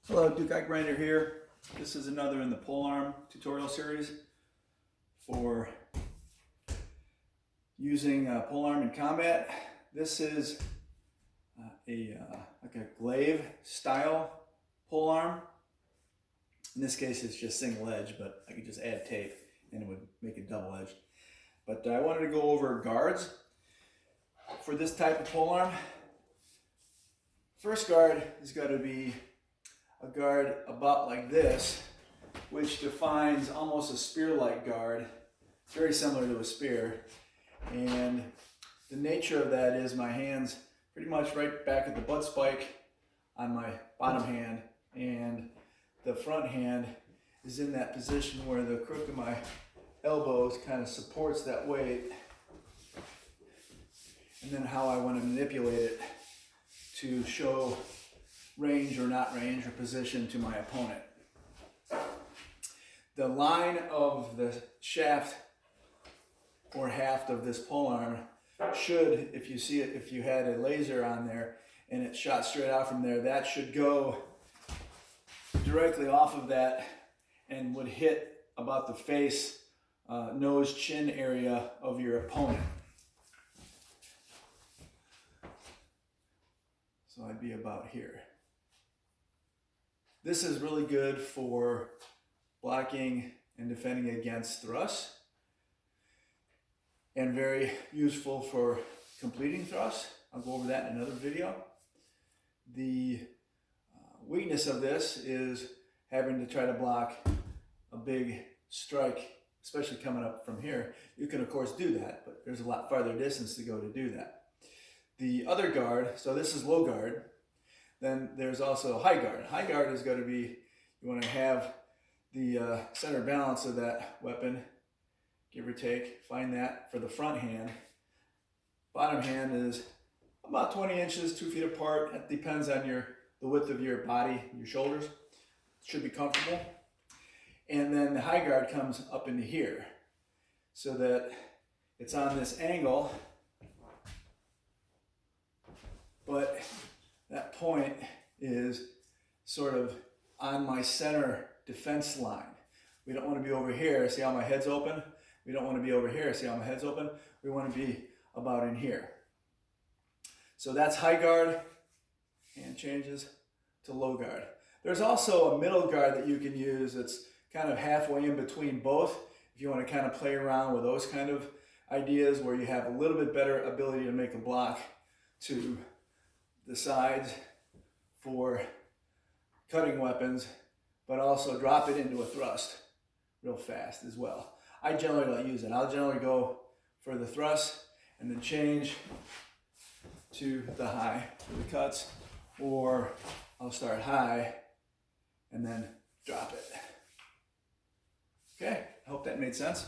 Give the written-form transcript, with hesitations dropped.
Hello, Duke Grinder here. This is another in the polearm tutorial series for using polearm in combat. This is like a glaive style polearm. In this case, it's just single edge, but I could just add tape and it would make it double edged. But I wanted to go over guards for this type of polearm. First guard is going to be a guard about like this, which defines almost a spear-like guard, very similar to a spear. And the nature of that is my hands pretty much right back at the butt spike on my bottom hand, and the front hand is in that position where the crook of my elbows kind of supports that weight, and then how I want to manipulate it to show range or not range or position to my opponent. The line of the shaft or haft of this polearm should, if you see it, if you had a laser on there and it shot straight out from there, that should go directly off of that and would hit about the face, nose, chin area of your opponent. So I'd be about here. This is really good for blocking and defending against thrusts, and very useful for completing thrusts. I'll go over that in another video. The weakness of this is having to try to block a big strike, especially coming up from here. You can of course do that, but there's a lot farther distance to go to do that. The other guard, so this is low guard. Then there's also high guard. High guard is going to be, you want to have the center balance of that weapon, give or take, find that for the front hand. Bottom hand is about 20 inches, 2 feet apart. It depends on the width of your body, your shoulders. It should be comfortable. And then the high guard comes up into here so that it's on this angle, but that point is sort of on my center defense line. We don't want to be over here, see how my head's open? We don't want to be over here, see how my head's open? We want to be about in here. So that's high guard, and changes to low guard. There's also a middle guard that you can use that's kind of halfway in between both, if you want to kind of play around with those kind of ideas where you have a little bit better ability to make a block to the sides for cutting weapons, but also drop it into a thrust real fast as well. I generally don't use it. I'll generally go for the thrust and then change to the high for the cuts, or I'll start high and then drop it. Okay, I hope that made sense.